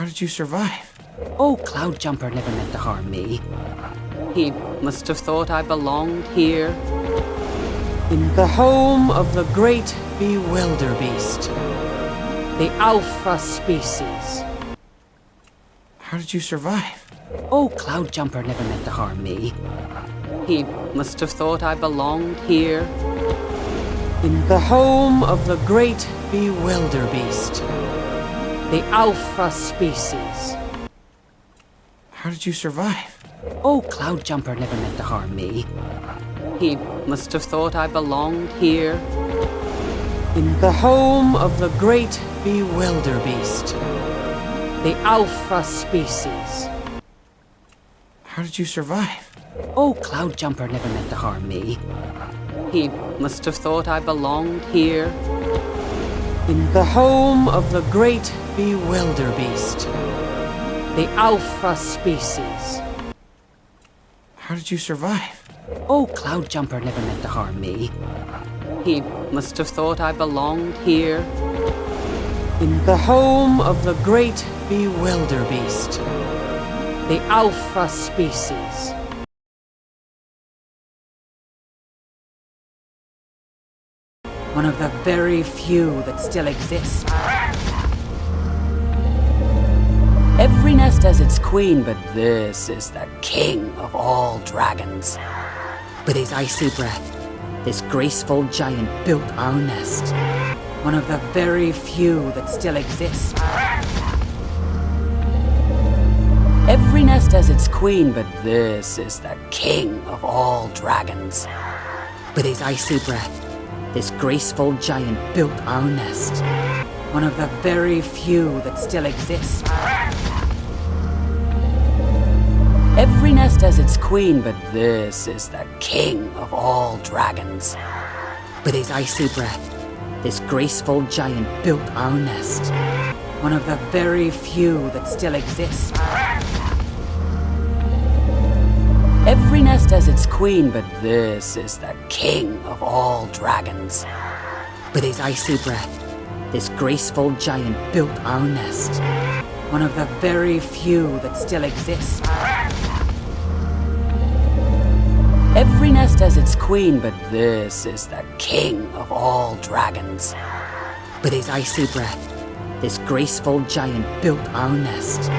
How did you survive? Oh, Cloud Jumper never meant to harm me. He must have thought I belonged here, in the home of the great bewilderbeast, the alpha species. How did you survive? Oh, Cloud Jumper never meant to harm me. He must have thought I belonged here, in the home of the great bewilderbeast, the alpha species. How did you survive? Oh, Cloud Jumper never meant to harm me. He must have thought I belonged here, in the home of the great bewilderbeast, the alpha species. How did you survive? Oh, Cloud Jumper never meant to harm me. He must have thought I belonged here, in the home of the great bewilderbeast, the alpha species. How did you survive? Oh, Cloud Jumper never meant to harm me. He must have thought I belonged here, in the home of the great bewilderbeast, the alpha species. One of the very few that still exist. Every nest has its queen, but this is the king of all dragons. With his icy breath, this graceful giant built our nest. One of the very few that still exist. Every nest has its queen, but this is the king of all dragons. With his icy breath, this graceful giant built our nest. One of the very few that still exist. Every nest has its queen, but this is the king of all dragons. With his icy breath, this graceful giant built our nest. One of the very few that still exist. Every nest has its queen, but this is the king of all dragons. With his icy breath, this graceful giant built our nest. One of the very few that still exist. Every nest has its queen, but this is the king of all dragons. With his icy breath, this graceful giant built our nest.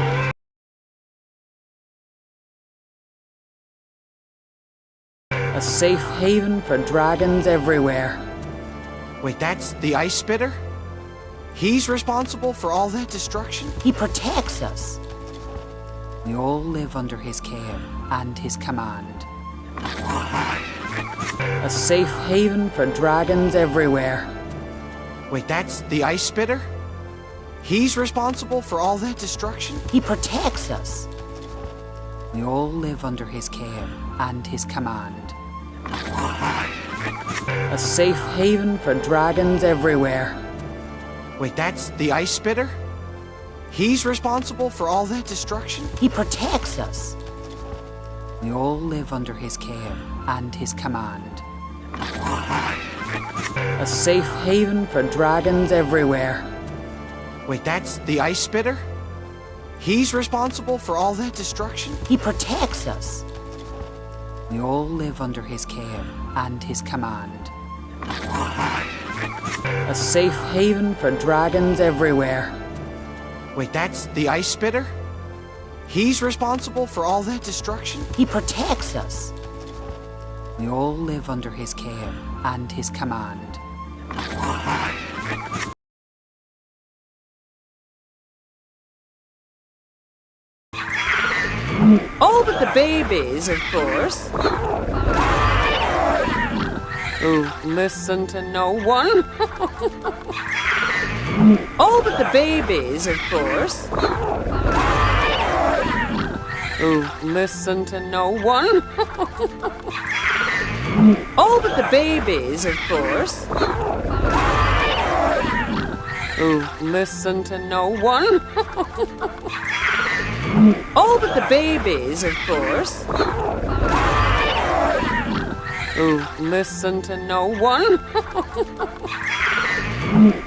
A safe haven for dragons everywhere. Wait, that's the ice spitter? He's responsible for all that destruction? He protects us. We all live under his care and his command. A safe haven for dragons everywhere. Wait, that's the ice spitter? He's responsible for all that destruction? He protects us. We all live under his care and his command. A safe haven for dragons everywhere. Wait, that's the ice spitter? He's responsible for all that destruction? He protects us. We all live under his care and his command. A safe haven for dragons everywhere. Wait, that's the ice spitter? He's responsible for all that destruction? He protects us. We all live under his care and his command. A safe haven for dragons everywhere. Wait, that's the ice spitter? He's responsible for all that destruction? He protects us. We all live under his care and his command. All but the babies, of course. Who listen to no one. All but the babies, of course. Who listen to no one. All but the babies, of course. Who listen to no one. All but the babies, of course. Who listen to no one.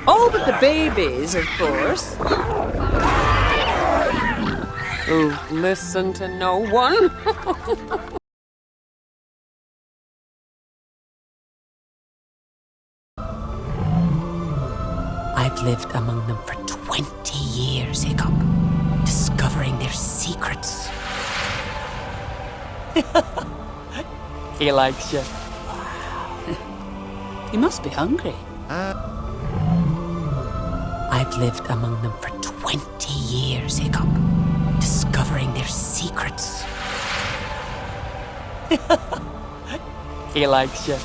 All but the babies, of course. who listen to no one. I've lived among them for 20 years, Hiccup, discovering their secrets. He likes you. You must be hungry. I've lived among them for 20 years, Hiccup, discovering their secrets. He likes you.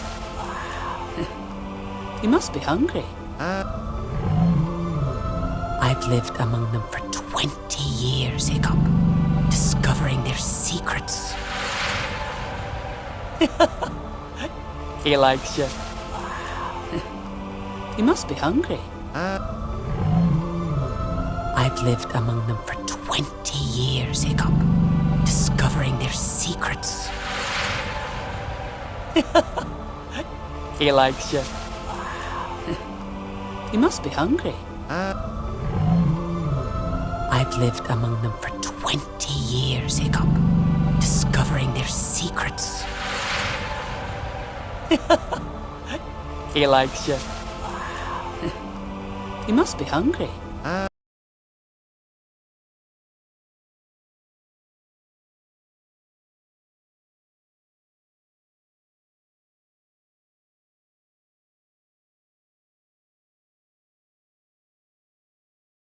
You must be hungry. I've lived among them for 20 years, Hiccup, discovering their secrets. He likes you. You must be hungry. I've lived among them for 20 years, Hiccup, discovering their secrets. He likes you. You must be hungry. I've lived among them for 20 years, Hiccup, discovering their secrets. He likes you. You must be hungry.